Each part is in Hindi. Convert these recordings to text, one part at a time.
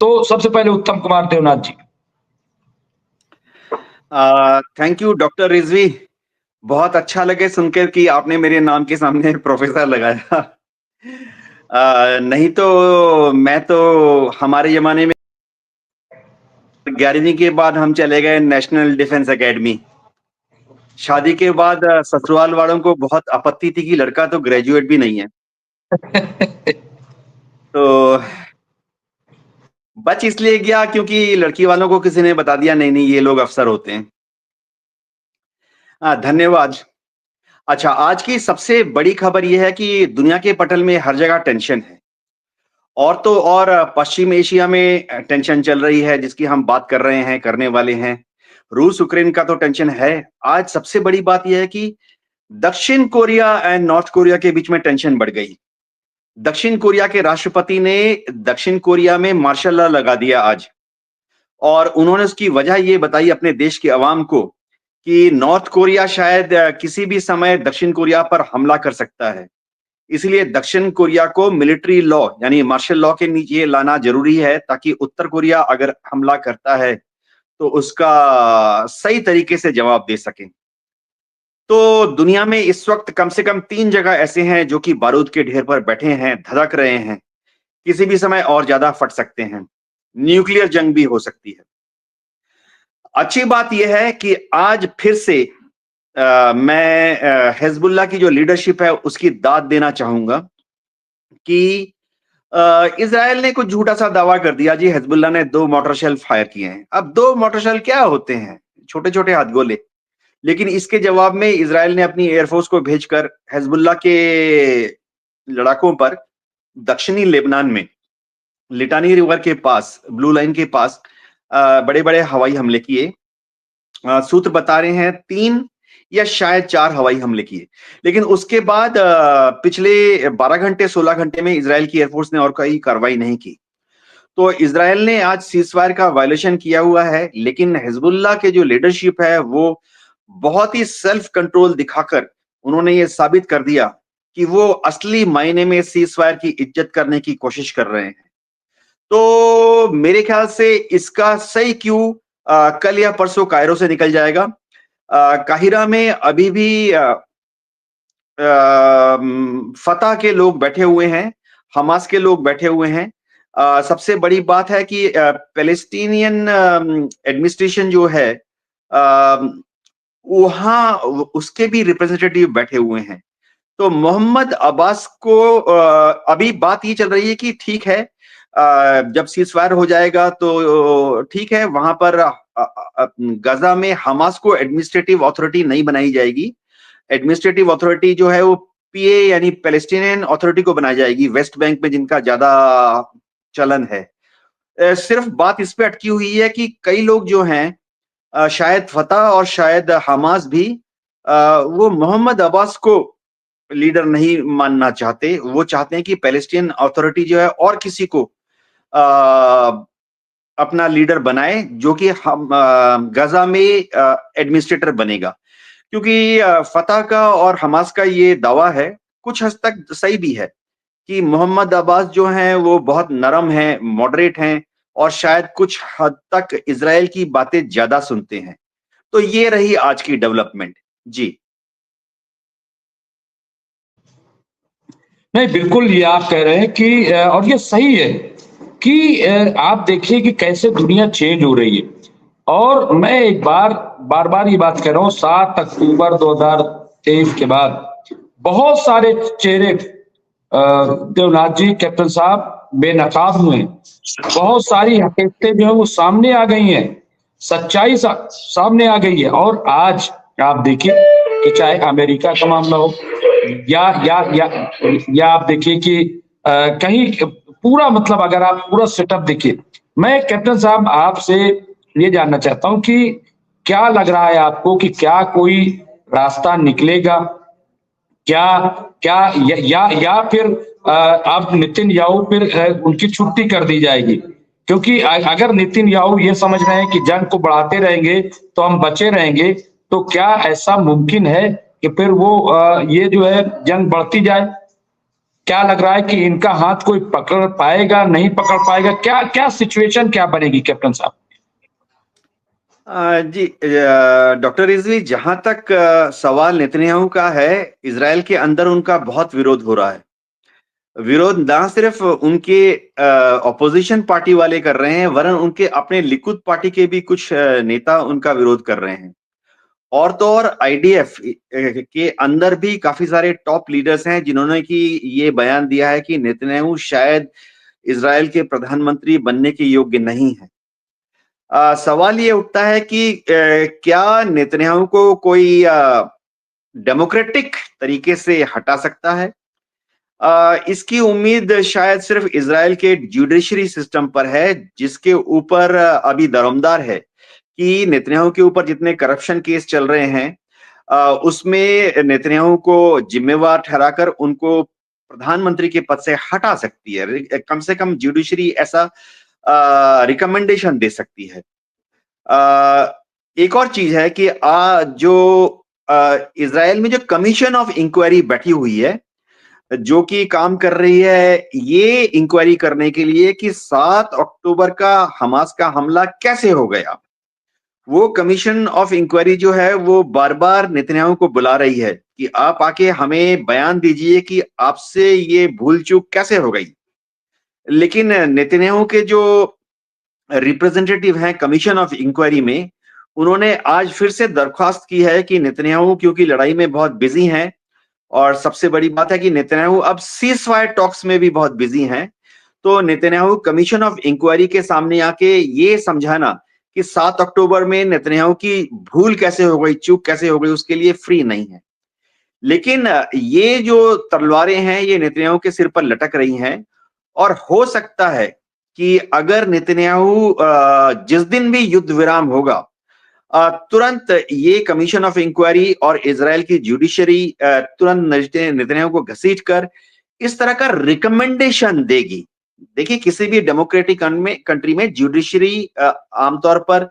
तो सबसे पहले उत्तम कुमार देवनाथ जी। थैंक यू डॉक्टर रिजवी, बहुत अच्छा लगे सुनकर कि आपने मेरे नाम के सामने प्रोफेसर लगाया। नहीं तो मैं तो हमारे जमाने में 11वीं के बाद हम चले गए नेशनल डिफेंस एकेडमी। शादी के बाद ससुराल वालों को बहुत आपत्ति थी कि लड़का तो ग्रेजुएट भी नहीं है। तो बच इसलिए गया क्योंकि लड़की वालों को किसी ने बता दिया नहीं नहीं ये लोग अफसर होते हैं। धन्यवाद। अच्छा, आज की सबसे बड़ी खबर यह है कि दुनिया के पटल में हर जगह टेंशन है, और तो और पश्चिम एशिया में टेंशन चल रही है जिसकी हम बात कर रहे हैं, करने वाले हैं। रूस यूक्रेन का तो टेंशन है। आज सबसे बड़ी बात यह है कि दक्षिण कोरिया एंड नॉर्थ कोरिया के बीच में टेंशन बढ़ गई। दक्षिण कोरिया के राष्ट्रपति ने दक्षिण कोरिया में मार्शल लॉ लगा दिया आज, और उन्होंने उसकी वजह ये बताई अपने देश की आवाम को कि नॉर्थ कोरिया शायद किसी भी समय दक्षिण कोरिया पर हमला कर सकता है। इसलिए दक्षिण कोरिया को मिलिट्री लॉ यानी मार्शल लॉ के नीचे लाना जरूरी है, ताकि उत्तर कोरिया अगर हमला करता है तो उसका सही तरीके से जवाब दे सके। तो दुनिया में इस वक्त कम से कम 3 जगह ऐसे हैं जो कि बारूद के ढेर पर बैठे हैं, धधक रहे हैं, किसी भी समय और ज्यादा फट सकते हैं, न्यूक्लियर जंग भी हो सकती है। अच्छी बात यह है कि आज फिर से मैं हिजबुल्लाह की जो लीडरशिप है उसकी दाद देना चाहूंगा कि इजराइल ने कुछ झूठा सा दावा कर दिया जी, हिजबुल्लाह ने 2 मोटर शेल फायर किए हैं। अब 2 मोटर शेल क्या होते हैं, छोटे छोटे हाथगोले। लेकिन इसके जवाब में इजराइल ने अपनी एयरफोर्स को भेजकर हिजबुल्लाह के लड़ाकों पर दक्षिणी लेबनान में लिटानी रिवर के पास, ब्लू लाइन के पास बड़े बड़े हवाई हमले किए। सूत्र बता रहे हैं 3 या शायद 4 हवाई हमले किए। लेकिन उसके बाद पिछले 12 घंटे 16 घंटे में इजराइल की एयरफोर्स ने और कोई कार्रवाई नहीं की। तो इजराइल ने आज सीजफायर का वायलेशन किया हुआ है, लेकिन हिजबुल्लाह के जो लीडरशिप है वो बहुत ही सेल्फ कंट्रोल दिखाकर उन्होंने ये साबित कर दिया कि वो असली मायने में सीजफायर की इज्जत करने की कोशिश कर रहे हैं। तो मेरे ख्याल से इसका सही क्यू कल या परसों कायरो से निकल जाएगा। काहिरा में अभी भी फतह के लोग बैठे हुए हैं, हमास के लोग बैठे हुए हैं। सबसे बड़ी बात है कि पैलेस्टीनियन एडमिनिस्ट्रेशन जो है वहां उसके भी रिप्रेजेंटेटिव बैठे हुए हैं। तो मोहम्मद अब्बास को अभी बात ये चल रही है कि ठीक है, जब सीजफायर हो जाएगा तो ठीक है, वहां पर गजा में हमास को एडमिनिस्ट्रेटिव अथॉरिटी नहीं बनाई जाएगी। एडमिनिस्ट्रेटिव अथॉरिटी जो है वो पीए यानी पैलेस्टीनियन अथॉरिटी को बनाई जाएगी, वेस्ट बैंक में जिनका ज्यादा चलन है। सिर्फ बात इस पे अटकी हुई है कि कई लोग जो हैं, शायद फतह और शायद हमास भी वो मोहम्मद अब्बास को लीडर नहीं मानना चाहते। वो चाहते हैं कि पैलेस्टीन अथॉरिटी जो है और किसी को अपना लीडर बनाए, जो कि हम गजा में एडमिनिस्ट्रेटर बनेगा। क्योंकि फतह का और हमास का ये दावा है, कुछ हद तक सही भी है, कि मोहम्मद अब्बास जो हैं वो बहुत नरम हैं, मॉडरेट हैं, और शायद कुछ हद तक इजराइल की बातें ज्यादा सुनते हैं। तो ये रही आज की डेवलपमेंट जी। नहीं, बिल्कुल ये आप कह रहे हैं कि और ये सही है कि आप देखिए कि कैसे दुनिया चेंज हो रही है। और मैं एक बार बार ये बात कह रहा हूँ, 7 अक्टूबर 2023 के बाद बहुत सारे चेहरे देवनाथ जी, कैप्टन साहब, बेनकाब हुए। बहुत सारी हकीकतें जो है वो सामने आ गई हैं, सच्चाई सामने आ गई है। और आज आप देखिए कि चाहे अमेरिका का मामला हो या आप देखिए कि कहीं पूरा, मतलब अगर आप पूरा सेटअप देखिए। मैं कैप्टन साहब आपसे ये जानना चाहता हूं कि क्या लग रहा है आपको कि क्या कोई रास्ता निकलेगा, या फिर अब नेतन्याहू फिर उनकी छुट्टी कर दी जाएगी? क्योंकि अगर नेतन्याहू ये समझ रहे हैं कि जंग को बढ़ाते रहेंगे तो हम बचे रहेंगे, तो क्या ऐसा मुमकिन है कि फिर वो ये जो है जंग बढ़ती जाए? क्या लग रहा है कि इनका हाथ कोई पकड़ पाएगा, नहीं पकड़ पाएगा? क्या क्या सिचुएशन क्या बनेगी कैप्टन साहब? जी डॉक्टर रिजवी, जहां तक सवाल नेतन्याहू का है, इजराइल के अंदर उनका बहुत विरोध हो रहा है। विरोध ना सिर्फ उनके ऑपोजिशन पार्टी वाले कर रहे हैं, वरन उनके अपने लिकुद पार्टी के भी कुछ नेता उनका विरोध कर रहे हैं। और तो और आईडीएफ के अंदर भी काफी सारे टॉप लीडर्स हैं जिन्होंने कि ये बयान दिया है कि नेतन्याहू शायद इजराइल के प्रधानमंत्री बनने के योग्य नहीं है। सवाल ये उठता है कि क्या नेतन्याहू को कोई डेमोक्रेटिक तरीके से हटा सकता है? इसकी उम्मीद शायद सिर्फ इजराइल के जुडिशरी सिस्टम पर है, जिसके ऊपर अभी दरोमदार है कि नेतन्याहू के ऊपर जितने करप्शन केस चल रहे हैं, उसमें नेतन्याहू को जिम्मेवार ठहराकर उनको प्रधानमंत्री के पद से हटा सकती है। कम से कम जुडिशरी ऐसा रिकमेंडेशन दे सकती है। एक और चीज है कि जो इजराइल में जो कमीशन ऑफ इंक्वायरी बैठी हुई है, जो कि काम कर रही है ये इंक्वायरी करने के लिए कि 7 अक्टूबर का हमास का हमला कैसे हो गया। वो कमीशन ऑफ इंक्वायरी जो है वो बार-बार नेतन्याहू को बुला रही है कि आप आके हमें बयान दीजिए कि आपसे ये भूल चूक कैसे हो गई। लेकिन नेतन्याहू के जो रिप्रेजेंटेटिव हैं कमीशन ऑफ इंक्वायरी में, उन्होंने आज फिर से दरख्वास्त की है कि नेतन्याहू क्योंकि लड़ाई में बहुत बिजी हैं, और सबसे बड़ी बात है कि नेतन्याहू अब सीज फायर टॉक्स में भी बहुत बिजी हैं। तो नेतन्याहू कमीशन ऑफ इंक्वायरी के सामने आके ये समझाना कि 7 अक्टूबर में नेतन्याहू की भूल कैसे हो गई, चूक कैसे हो गई, उसके लिए फ्री नहीं है। लेकिन ये जो तलवारें हैं ये नेतन्याहू के सिर पर लटक रही हैं, और हो सकता है कि अगर नेतन्याहू जिस दिन भी युद्ध विराम होगा, तुरंत ये कमीशन ऑफ इंक्वायरी और इजराइल की जुडिशरी तुरंत नेतन्याहू को घसीट कर इस तरह का रिकमेंडेशन देगी। देखिए, किसी भी डेमोक्रेटिक कंट्री में जुडिशरी आमतौर पर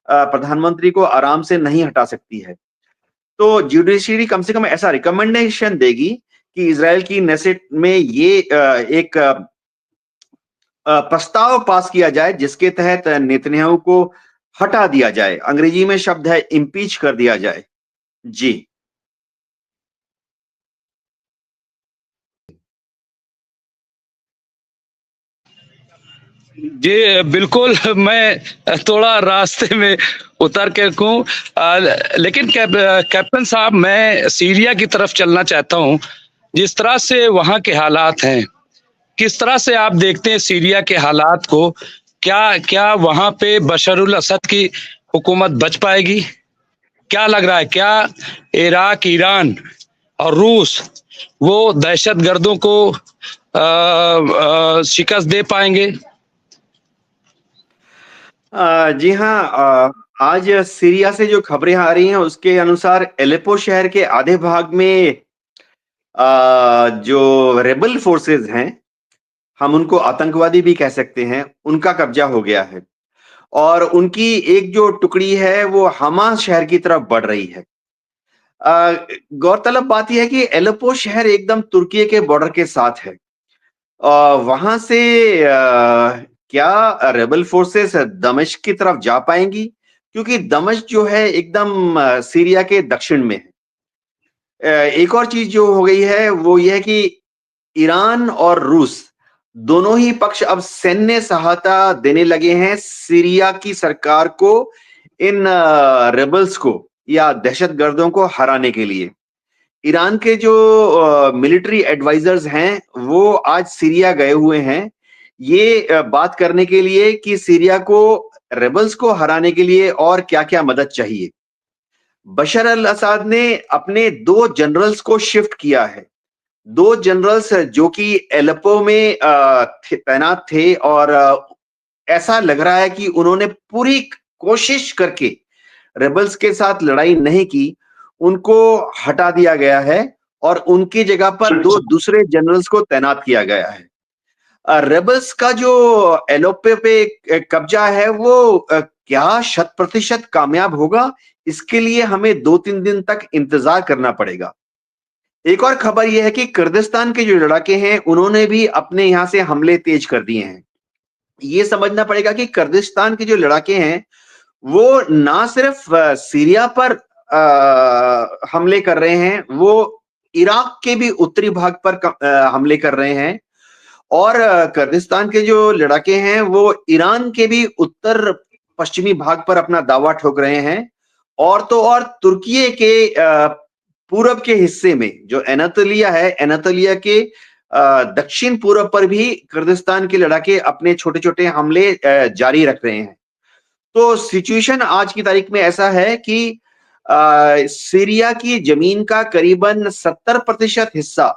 प्रधानमंत्री को आराम से नहीं हटा सकती है। तो जुडिशरी कम से कम ऐसा रिकमेंडेशन देगी कि इजराइल की नेसेट में ये एक प्रस्ताव पास किया जाए जिसके तहत नेतन्याहू को हटा दिया जाए। अंग्रेजी में शब्द है इम्पीच कर दिया जाए। जी। जी बिल्कुल। मैं थोड़ा रास्ते में उतर के हूँ, लेकिन कैप्टन साहब, मैं सीरिया की तरफ चलना चाहता हूँ। जिस तरह से वहाँ के हालात हैं, किस तरह से आप देखते हैं सीरिया के हालात को? क्या क्या वहाँ पे बशरुल असद की हुकूमत बच पाएगी? क्या लग रहा है, क्या इराक, ईरान और रूस वो दहशतगर्दों को शिकस्त दे पाएंगे? जी हाँ, आज सीरिया से जो खबरें आ रही हैं उसके अनुसार एलेपो शहर के आधे भाग में जो रेबल फोर्सेस हैं, हम उनको आतंकवादी भी कह सकते हैं, उनका कब्जा हो गया है, और उनकी एक जो टुकड़ी है वो हमा शहर की तरफ बढ़ रही है। गौरतलब बात यह है कि एलेपो शहर एकदम तुर्की के बॉर्डर के साथ है। वहां से क्या रेबल फोर्सेस दमिश्क की तरफ जा पाएंगी? क्योंकि दमिश्क जो है एकदम सीरिया के दक्षिण में है। एक और चीज जो हो गई है वो ये है कि ईरान और रूस दोनों ही पक्ष अब सैन्य सहायता देने लगे हैं सीरिया की सरकार को, इन रेबल्स को या दहशतगर्दों को हराने के लिए। ईरान के जो मिलिट्री एडवाइजर्स हैं वो आज सीरिया गए हुए हैं ये बात करने के लिए कि सीरिया को रेबल्स को हराने के लिए और क्या-क्या मदद चाहिए। बशर अल असद ने अपने 2 जनरल्स को शिफ्ट किया है। 2 जनरल्स जो कि एलेप्पो में तैनात थे, और ऐसा लग रहा है कि उन्होंने पूरी कोशिश करके रेबल्स के साथ लड़ाई नहीं की, उनको हटा दिया गया है और उनकी जगह पर 2 दूसरे जनरल्स को तैनात किया गया है। रेबल्स का जो एलेप्पो पे कब्जा है वो क्या 100% कामयाब होगा? इसके लिए हमें 2-3 दिन तक इंतजार करना पड़ेगा। एक और खबर यह है कि कुर्दिस्तान के जो लड़ाके हैं उन्होंने भी अपने यहाँ से हमले तेज कर दिए हैं। ये समझना पड़ेगा कि कुर्दिस्तान के जो लड़ाके हैं वो ना सिर्फ सीरिया पर हमले कर रहे हैं, वो इराक के भी उत्तरी भाग पर हमले कर रहे हैं और कुर्दिस्तान के जो लड़ाके हैं वो ईरान के भी उत्तर पश्चिमी भाग पर अपना दावा ठोक रहे हैं और तो और तुर्की के पूरब के हिस्से में जो एनातोलिया है, एनातोलिया के दक्षिण पूरब पर भी कुर्दिस्तान के लड़ाके अपने छोटे-छोटे हमले जारी रख रहे हैं। तो सिचुएशन आज की तारीख में ऐसा है कि सीरिया की जमीन का करीबन 70% हिस्सा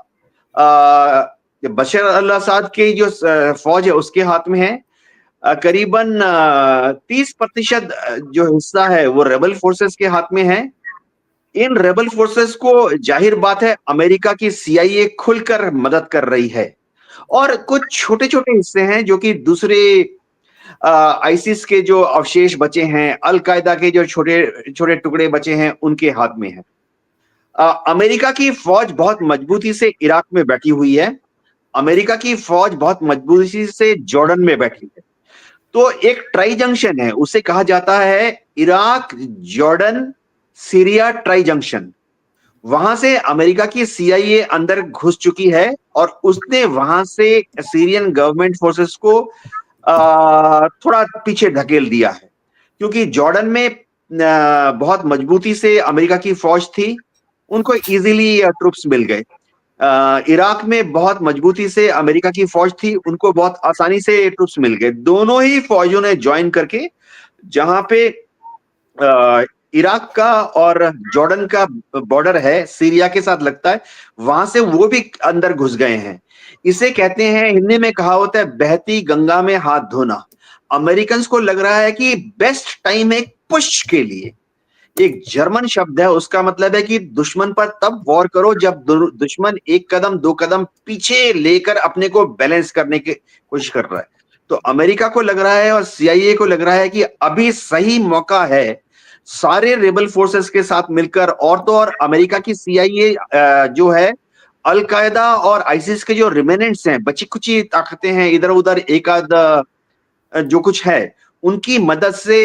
बशर अल असद की जो फौज है उसके हाथ में है। करीबन 30% जो हिस्सा है वो रेबल फोर्सेस के हाथ में है। इन रेबल फोर्सेस को जाहिर बात है अमेरिका की CIA खुलकर मदद कर रही है और कुछ छोटे-छोटे हिस्से हैं जो कि दूसरे आईसिस के जो अवशेष बचे हैं, अल कायदा के जो छोटे-छोटे टुकड़े बचे हैं, उनके हाथ में है। अमेरिका की फौज बहुत मजबूती से इराक में बैठी हुई है। अमेरिका की फौज बहुत मजबूती से जॉर्डन में बैठी है। तो एक ट्राई जंक्शन है, उसे कहा जाता है Iraq, Jordan, Syria tri junction. वहां से अमेरिका की CIA अंदर घुस चुकी है और उसने वहां से सीरियन गवर्नमेंट फोर्सेस को थोड़ा पीछे ढकेल दिया है क्योंकि जॉर्डन में बहुत मजबूती से अमेरिका की फौज थी, उनको इजीली ट्रूप्स मिल गए। इराक में बहुत मजबूती से अमेरिका की फौज थी, उनको बहुत आसानी से ट्रूप्स मिल गए। दोनों ही फौजों ने ज्वाइन करके जहां पे इराक का और जॉर्डन का बॉर्डर है, सीरिया के साथ लगता है, वहां से वो भी अंदर घुस गए हैं। इसे कहते हैं, हिंदी में कहावत है, बहती गंगा में हाथ धोना। अमेरिकन को लग रहा है कि बेस्ट टाइम है पुश के लिए। एक जर्मन शब्द है, उसका मतलब है कि दुश्मन पर तब वॉर करो जब दुश्मन एक कदम दो कदम पीछे लेकर अपने को बैलेंस करने की कोशिश कर रहा है। तो अमेरिका को लग रहा है और CIA को लग रहा है कि अभी सही मौका है सारे रेबल फोर्सेस के साथ मिलकर, और तो और अमेरिका की CIA जो है अल कायदा और आईसिस के जो रिमेनेंट्स हैं, बची कुची ताकतें हैं इधर उधर एक आध जो कुछ है, उनकी मदद से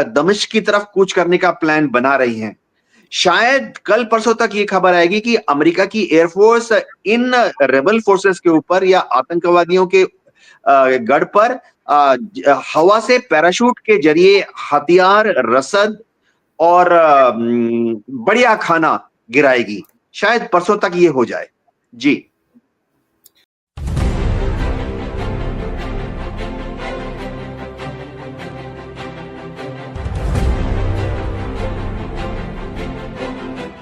दमिश्क की तरफ कूच करने का प्लान बना रही हैं। शायद कल परसों तक ये खबर आएगी कि अमेरिका की एयरफोर्स इन रेबल फोर्सेस के ऊपर या आतंकवादियों के गढ़ पर हवा से पैराशूट के जरिए हथियार, रसद और बढ़िया खाना गिराएगी। शायद परसों तक ये हो जाए। जी।